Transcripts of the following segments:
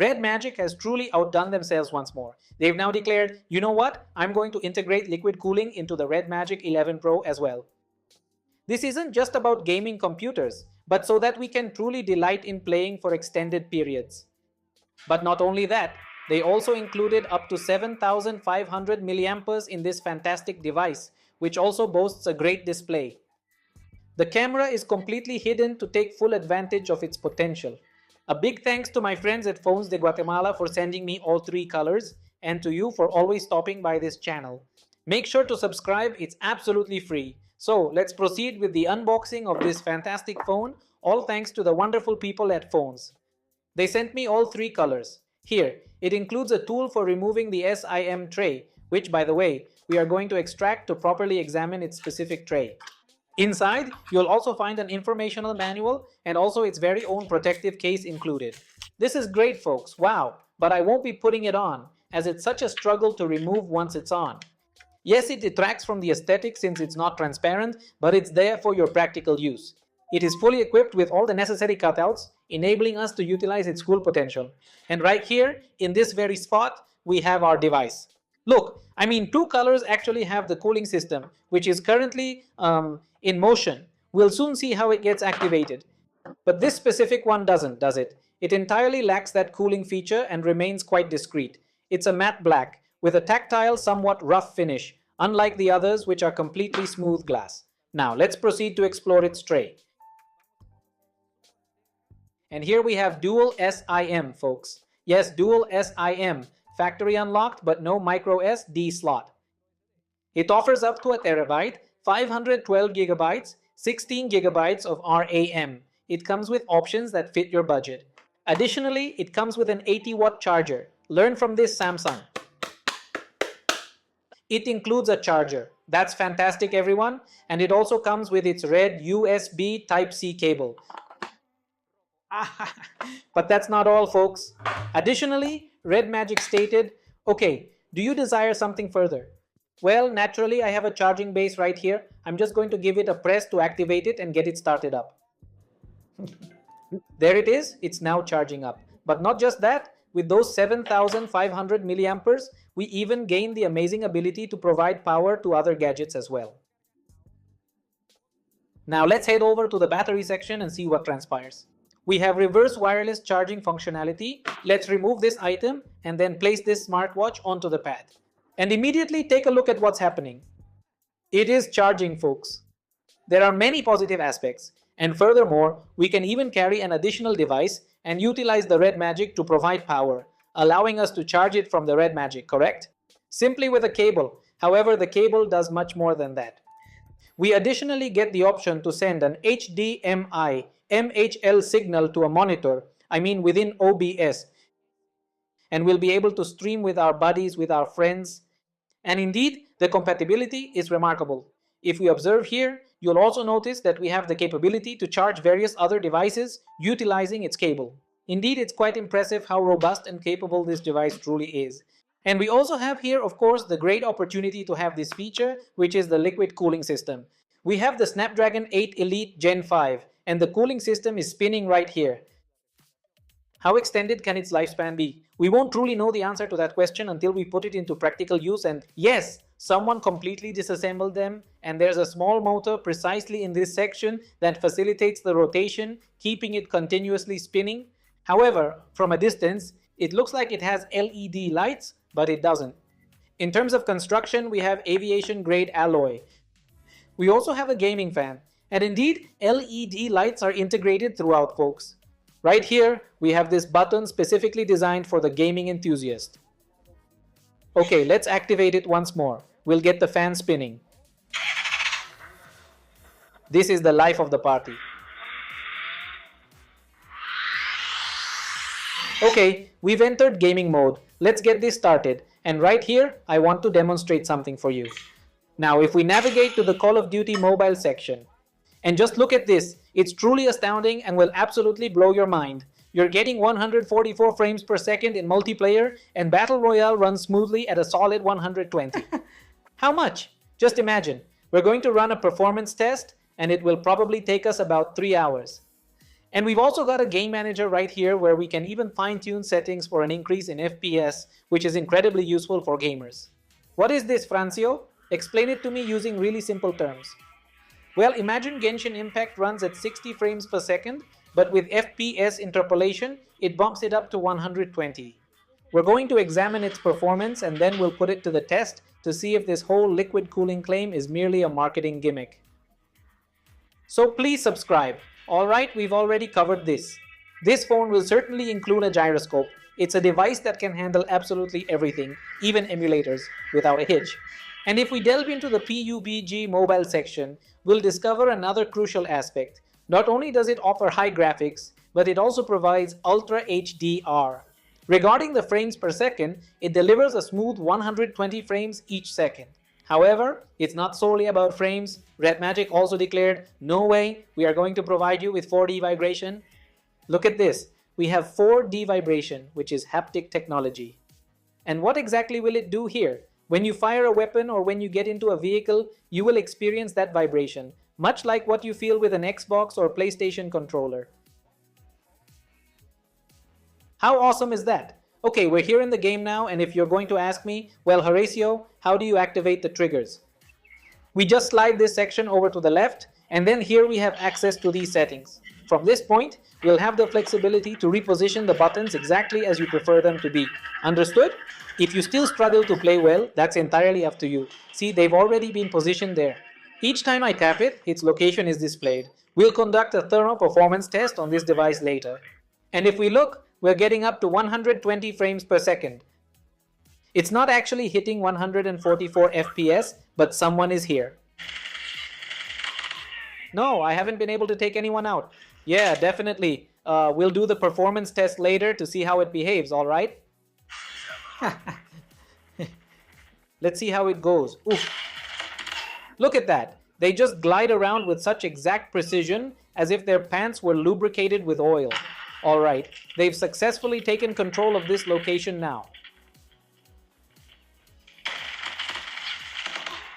Redmagic has truly outdone themselves once more. They've now declared, you know what, I'm going to integrate liquid cooling into the Redmagic 11 Pro as well. This isn't just about gaming computers, but so that we can truly delight in playing for extended periods. But not only that, they also included up to 7500 milliamperes in this fantastic device, which also boasts a great display. The camera is completely hidden to take full advantage of its potential. A big thanks to my friends at Phones de Guatemala for sending me all three colors, and to you for always stopping by this channel. Make sure to subscribe, it's absolutely free. So let's proceed with the unboxing of this fantastic phone, all thanks to the wonderful people at Phones. They sent me all three colors. Here, it includes a tool for removing the SIM tray, which by the way, we are going to extract to properly examine its specific tray. Inside, you'll also find an informational manual and also its very own protective case included. This is great, folks, wow, but I won't be putting it on, as it's such a struggle to remove once it's on. Yes, it detracts from the aesthetic since it's not transparent, but it's there for your practical use. It is fully equipped with all the necessary cutouts, enabling us to utilize its full potential. And right here, in this very spot, we have our device. Look, I mean, two colors actually have the cooling system, which is currently in motion. We'll soon see how it gets activated. But this specific one doesn't, does it? It entirely lacks that cooling feature and remains quite discreet. It's a matte black, with a tactile, somewhat rough finish, unlike the others which are completely smooth glass. Now, let's proceed to explore its tray. And here we have dual SIM, folks. Yes, dual SIM. Factory unlocked, but no micro SD slot. It offers up to a terabyte, 512 gigabytes, 16 gigabytes of RAM. It comes with options that fit your budget. Additionally, it comes with an 80-watt charger. Learn from this, Samsung. It includes a charger. That's fantastic, everyone. And it also comes with its red USB Type-C cable. But that's not all, folks. Additionally, Redmagic stated, okay, do you desire something further? Well, naturally, I have a charging base right here. I'm just going to give it a press to activate it and get it started up. There it is, it's now charging up. But not just that, with those 7500 milliamperes, we even gain the amazing ability to provide power to other gadgets as well. Now let's head over to the battery section and see what transpires. We have reverse wireless charging functionality. Let's remove this item and then place this smartwatch onto the pad. And immediately take a look at what's happening. It is charging, folks. There are many positive aspects, and furthermore, we can even carry an additional device and utilize the Redmagic to provide power, allowing us to charge it from the Redmagic, correct? Simply with a cable. However, the cable does much more than that. We additionally get the option to send an HDMI MHL signal to a monitor, within OBS, and we'll be able to stream with our buddies, with our friends. And indeed, the compatibility is remarkable. If we observe here, you'll also notice that we have the capability to charge various other devices utilizing its cable. Indeed, it's quite impressive how robust and capable this device truly is. And we also have here, of course, the great opportunity to have this feature, which is the liquid cooling system. We have the Snapdragon 8 Elite Gen 5, and the cooling system is spinning right here. How extended can its lifespan be? We won't truly know the answer to that question until we put it into practical use, and yes, someone completely disassembled them, and there's a small motor precisely in this section that facilitates the rotation, keeping it continuously spinning. However, from a distance, it looks like it has LED lights, but it doesn't. In terms of construction, we have aviation-grade alloy. We also have a gaming fan. And indeed, LED lights are integrated throughout, folks. Right here, we have this button specifically designed for the gaming enthusiast. Okay, let's activate it once more. We'll get the fan spinning. This is the life of the party. Okay, we've entered gaming mode. Let's get this started. And right here, I want to demonstrate something for you. Now, if we navigate to the Call of Duty mobile section, and just look at this, it's truly astounding and will absolutely blow your mind. You're getting 144 frames per second in multiplayer, and Battle Royale runs smoothly at a solid 120. How much? Just imagine. We're going to run a performance test, and it will probably take us about 3 hours. And we've also got a game manager right here where we can even fine-tune settings for an increase in FPS, which is incredibly useful for gamers. What is this, Francio? Explain it to me using really simple terms. Well, imagine Genshin Impact runs at 60 frames per second, but with FPS interpolation, it bumps it up to 120. We're going to examine its performance and then we'll put it to the test to see if this whole liquid cooling claim is merely a marketing gimmick. So please subscribe. Alright, we've already covered this. This phone will certainly include a gyroscope. It's a device that can handle absolutely everything, even emulators, without a hitch. And if we delve into the PUBG mobile section, we'll discover another crucial aspect. Not only does it offer high graphics, but it also provides Ultra HDR. Regarding the frames per second, it delivers a smooth 120 frames each second. However, it's not solely about frames. Redmagic also declared, no way, we are going to provide you with 4D vibration. Look at this, we have 4D vibration, which is haptic technology. And what exactly will it do here? When you fire a weapon or when you get into a vehicle, you will experience that vibration, much like what you feel with an Xbox or PlayStation controller. How awesome is that? Okay, we're here in the game now, and if you're going to ask me, well, Horacio, how do you activate the triggers? We just slide this section over to the left, and then here we have access to these settings. From this point, we'll have the flexibility to reposition the buttons exactly as you prefer them to be. Understood? If you still struggle to play well, that's entirely up to you. See, they've already been positioned there. Each time I tap it, its location is displayed. We'll conduct a thorough performance test on this device later. And if we look, we're getting up to 120 frames per second. It's not actually hitting 144 FPS, but someone is here. No, I haven't been able to take anyone out. Yeah, definitely. We'll do the performance test later to see how it behaves, alright? Let's see how it goes. Oof. Look at that. They just glide around with such exact precision as if their pants were lubricated with oil. Alright, they've successfully taken control of this location now.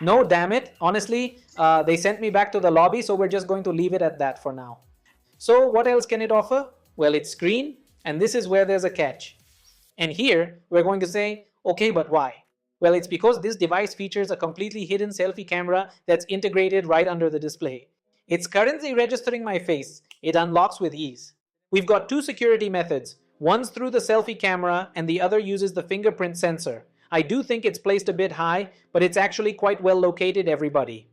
No, damn it. Honestly, they sent me back to the lobby, so we're just going to leave it at that for now. So what else can it offer? Well, it's screen, and this is where there's a catch. And here, we're going to say, okay, but why? Well, it's because this device features a completely hidden selfie camera that's integrated right under the display. It's currently registering my face. It unlocks with ease. We've got two security methods. One's through the selfie camera and the other uses the fingerprint sensor. I do think it's placed a bit high, but it's actually quite well located, everybody.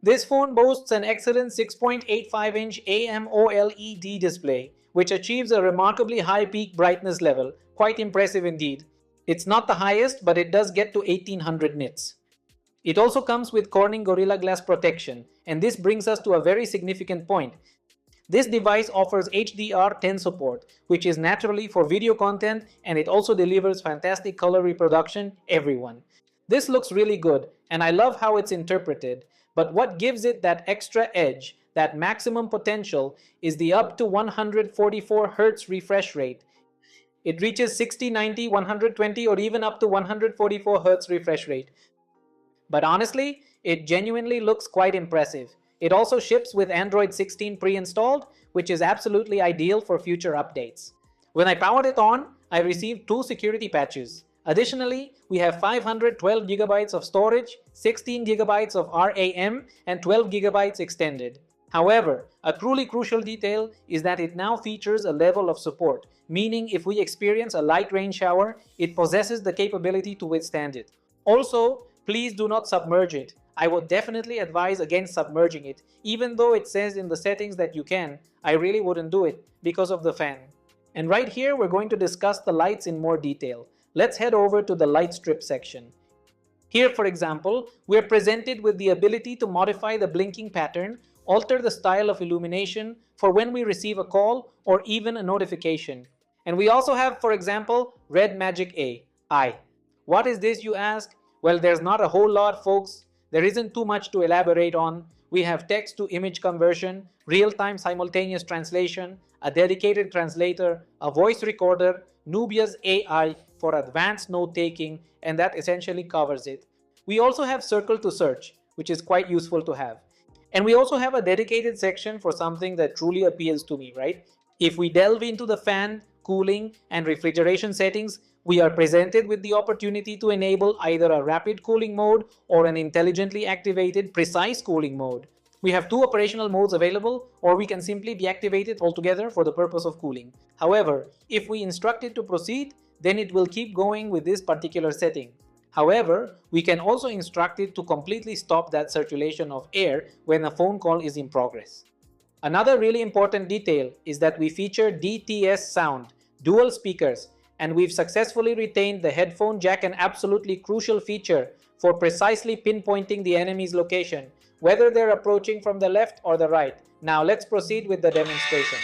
This phone boasts an excellent 6.85-inch AMOLED display, which achieves a remarkably high peak brightness level, quite impressive indeed. It's not the highest, but it does get to 1800 nits. It also comes with Corning Gorilla Glass protection, and this brings us to a very significant point. This device offers HDR10 support, which is naturally for video content, and it also delivers fantastic color reproduction, everyone. This looks really good, and I love how it's interpreted, but what gives it that extra edge, that maximum potential, is the up to 144 Hz refresh rate. It reaches 60, 90, 120 or even up to 144 Hz refresh rate. But honestly, it genuinely looks quite impressive. It also ships with Android 16 pre-installed, which is absolutely ideal for future updates. When I powered it on, I received 2 security patches. Additionally, we have 512 GB of storage, 16 GB of RAM, and 12 GB extended. However, a truly crucial detail is that it now features a level of support, meaning if we experience a light rain shower, it possesses the capability to withstand it. Also, please do not submerge it. I would definitely advise against submerging it. Even though it says in the settings that you can, I really wouldn't do it because of the fan. And right here, we're going to discuss the lights in more detail. Let's head over to the light strip section. Here, for example, we're presented with the ability to modify the blinking pattern, alter the style of illumination for when we receive a call or even a notification. And we also have, for example, Redmagic AI. What is this, you ask? Well, there's not a whole lot, folks. There isn't too much to elaborate on. We have text to image conversion, real-time simultaneous translation, a dedicated translator, a voice recorder, Nubia's AI for advanced note-taking, and that essentially covers it. We also have circle to search, which is quite useful to have. And we also have a dedicated section for something that truly appeals to me, right? If we delve into the fan, cooling, and refrigeration settings, we are presented with the opportunity to enable either a rapid cooling mode or an intelligently activated precise cooling mode. We have two operational modes available, or we can simply deactivate it altogether for the purpose of cooling. However, if we instruct it to proceed, then it will keep going with this particular setting. However, we can also instruct it to completely stop that circulation of air when a phone call is in progress. Another really important detail is that we feature DTS sound, dual speakers, and we've successfully retained the headphone jack, an absolutely crucial feature for precisely pinpointing the enemy's location, whether they're approaching from the left or the right. Now let's proceed with the demonstration.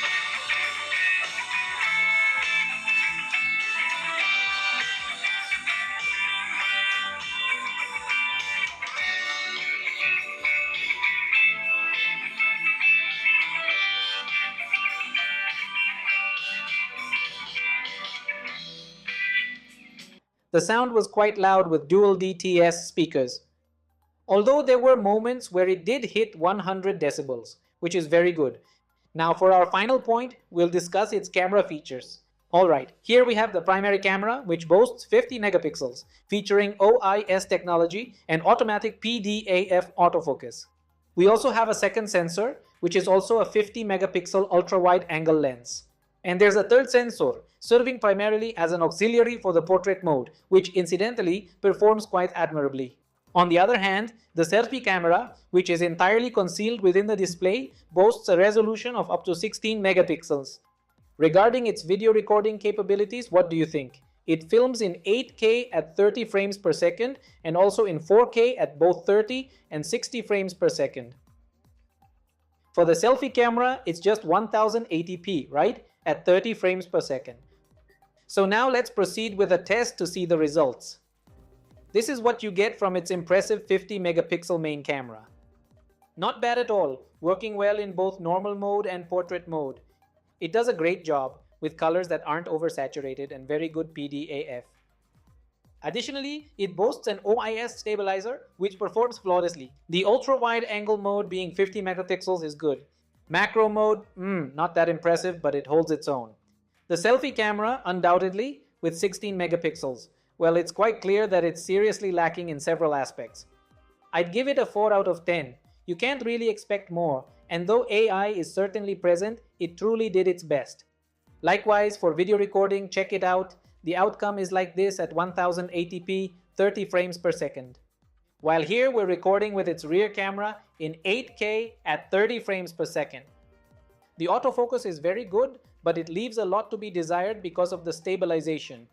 The sound was quite loud with dual DTS speakers. Although there were moments where it did hit 100 decibels, which is very good. Now for our final point, we'll discuss its camera features. Alright, here we have the primary camera, which boasts 50 megapixels, featuring OIS technology and automatic PDAF autofocus. We also have a second sensor, which is also a 50 megapixel ultra-wide angle lens. And there's a third sensor, serving primarily as an auxiliary for the portrait mode, which incidentally performs quite admirably. On the other hand, the selfie camera, which is entirely concealed within the display, boasts a resolution of up to 16 megapixels. Regarding its video recording capabilities, what do you think? It films in 8K at 30 frames per second and also in 4K at both 30 and 60 frames per second. For the selfie camera, it's just 1080p, right? At 30 frames per second. So now let's proceed with a test to see the results. This is what you get from its impressive 50 megapixel main camera. Not bad at all, working well in both normal mode and portrait mode. It does a great job with colors that aren't oversaturated and very good PDAF. Additionally, it boasts an OIS stabilizer which performs flawlessly. The ultra-wide angle mode being 50 megapixels is good. Macro mode, not that impressive, but it holds its own. The selfie camera, undoubtedly, with 16 megapixels. Well, it's quite clear that it's seriously lacking in several aspects. I'd give it a 4 out of 10. You can't really expect more, and though AI is certainly present, it truly did its best. Likewise, for video recording, check it out. The outcome is like this at 1080p, 30 frames per second. While here we're recording with its rear camera in 8K at 30 frames per second. The autofocus is very good, but it leaves a lot to be desired because of the stabilization.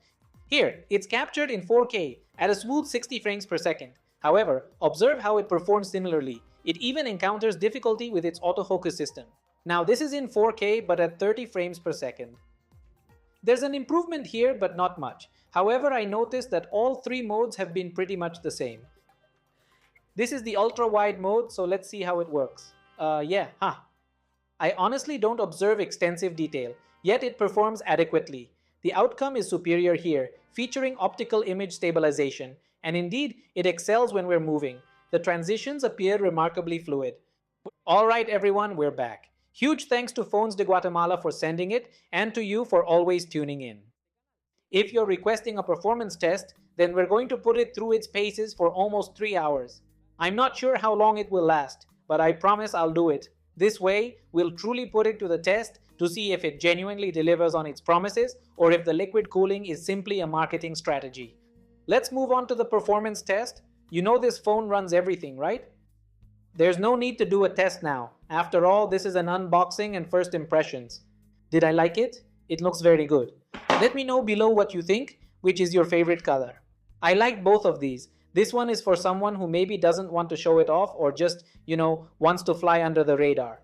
Here, it's captured in 4K at a smooth 60 frames per second. However, observe how it performs similarly. It even encounters difficulty with its autofocus system. Now this is in 4K but at 30 frames per second. There's an improvement here but not much. However, I noticed that all three modes have been pretty much the same. This is the ultra-wide mode, so let's see how it works. I honestly don't observe extensive detail, yet it performs adequately. The outcome is superior here, featuring optical image stabilization, and indeed, it excels when we're moving. The transitions appear remarkably fluid. Alright everyone, we're back. Huge thanks to Phones de Guatemala for sending it, and to you for always tuning in. If you're requesting a performance test, then we're going to put it through its paces for almost 3 hours. I'm not sure how long it will last, but I promise I'll do it. This way, we'll truly put it to the test to see if it genuinely delivers on its promises or if the liquid cooling is simply a marketing strategy. Let's move on to the performance test. You know this phone runs everything, right? There's no need to do a test now. After all, this is an unboxing and first impressions. Did I like it? It looks very good. Let me know below what you think, which is your favorite color. I like both of these. This one is for someone who maybe doesn't want to show it off or just, wants to fly under the radar.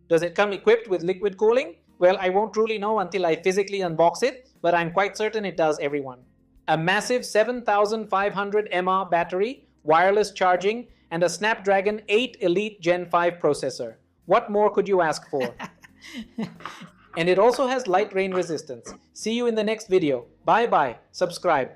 Does it come equipped with liquid cooling? Well, I won't truly know until I physically unbox it, but I'm quite certain it does, everyone. A massive 7500 mAh battery, wireless charging, and a Snapdragon 8 Elite Gen 5 processor. What more could you ask for? And it also has light rain resistance. See you in the next video. Bye bye. Subscribe.